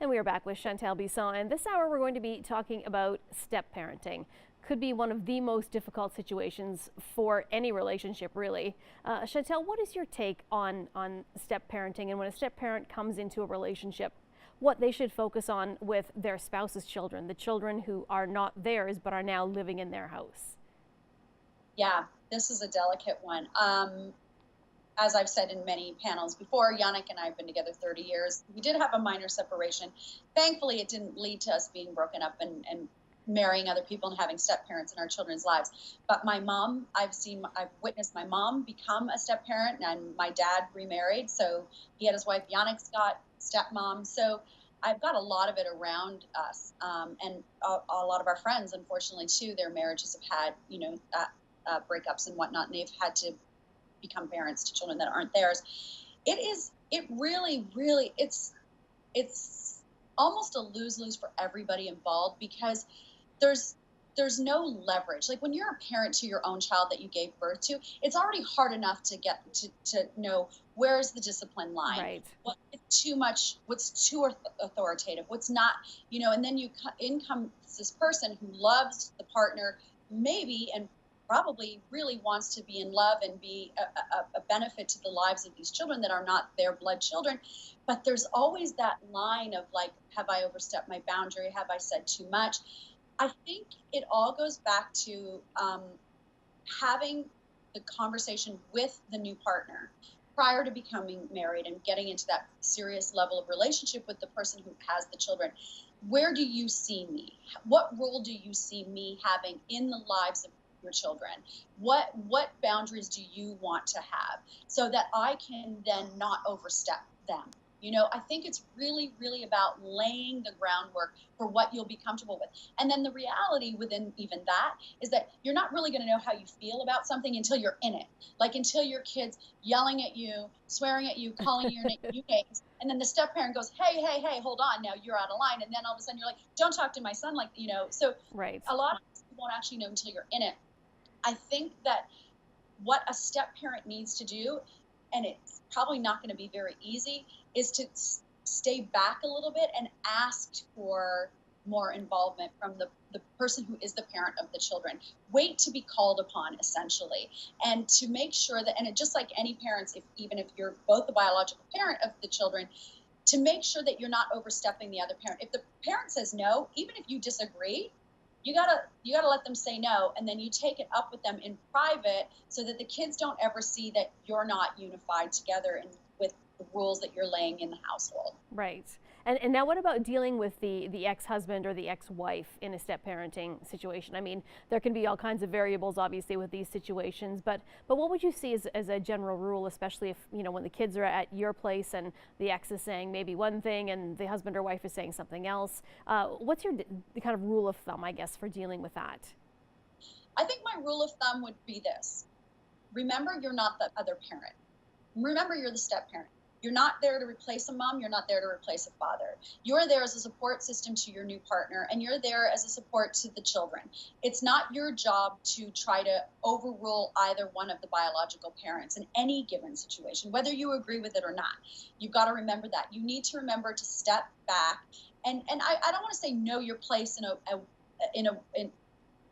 And we are back with Shantelle Bisson, and this hour we're going to be talking about step parenting. Could be one of the most difficult situations for any relationship, really. Shantelle, what is your take on step parenting, and when a step parent comes into a relationship, what they should focus on with their spouse's children, the children who are not theirs but are now living in their house? Yeah, this is a delicate one. As I've said in many panels before, Yannick and I have been together 30 years. We did have a minor separation. Thankfully, it didn't lead to us being broken up and marrying other people and having step parents in our children's lives. But my mom, I've witnessed my mom become a step parent, and my dad remarried. So he had his wife. Yannick's got stepmom. So I've got a lot of it around us, and a lot of our friends, unfortunately, too. Their marriages have had, breakups and whatnot, and they've had to become parents to children that aren't theirs. It really, it's almost a lose-lose for everybody involved, because there's no leverage. Like when you're a parent to your own child that you gave birth to, it's already hard enough to get to know where's the discipline line, Right. what is too much, what's too authoritative, what's not, and then in comes this person who loves the partner, maybe, and probably really wants to be in love and be a benefit to the lives of these children that are not their blood children. But there's always that line of like, have I overstepped my boundary? Have I said too much? I think it all goes back to having the conversation with the new partner prior to becoming married and getting into that serious level of relationship with the person who has the children. Where do you see me? What role do you see me having in the lives of your children? What boundaries do you want to have so that I can then not overstep them? I think it's really, really about laying the groundwork for what you'll be comfortable with. And then the reality within even that is that you're not really going to know how you feel about something until you're in it. Like until your kid's yelling at you, swearing at you, calling you names. And then the step parent goes, hey, hold on, now you're out of line. And then all of a sudden you're like, don't talk to my son. So Right. a lot of people won't actually know until you're in it. I think that what a step parent needs to do, and it's probably not going to be very easy, is to stay back a little bit and ask for more involvement from the person who is the parent of the children. Wait to be called upon, essentially, and to make sure that, and just like any parents, even if you're both the biological parent of the children, to make sure that you're not overstepping the other parent. If the parent says no, even if you disagree, you gotta let them say no, and then you take it up with them in private so that the kids don't ever see that you're not unified together and with the rules that you're laying in the household. Right. And now what about dealing with the ex-husband or the ex-wife in a step parenting situation? I mean, there can be all kinds of variables, obviously, with these situations, but what would you see as a general rule, especially if, when the kids are at your place and the ex is saying maybe one thing and the husband or wife is saying something else? What's your kind of rule of thumb, I guess, for dealing with that? I think my rule of thumb would be this. Remember, you're not the other parent. Remember, you're the step parent. You're not there to replace a mom. You're not there to replace a father. You're there as a support system to your new partner, and you're there as a support to the children. It's not your job to try to overrule either one of the biological parents in any given situation, whether you agree with it or not. You've got to remember that. You need to remember to step back, and I don't want to say know your place in a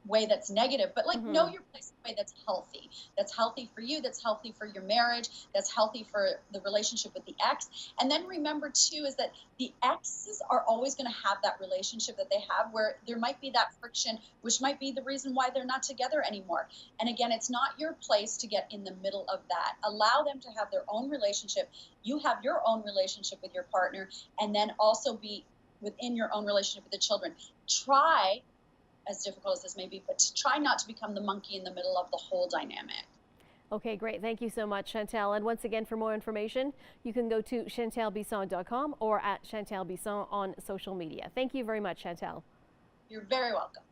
way that's negative, but like know your place in a way that's healthy for you, that's healthy for your marriage, that's healthy for the relationship with the ex. And then remember too is that the exes are always going to have that relationship that they have where there might be that friction, which might be the reason why they're not together anymore. And again, it's not your place to get in the middle of that. Allow them to have their own relationship. You have your own relationship with your partner, and then also be within your own relationship with the children. Try, as difficult as this may be, but to try not to become the monkey in the middle of the whole dynamic. Okay, great. Thank you so much, Shantelle. And once again, for more information, you can go to chantellebisson.com or at Shantelle Bisson on social media. Thank you very much, Shantelle. You're very welcome.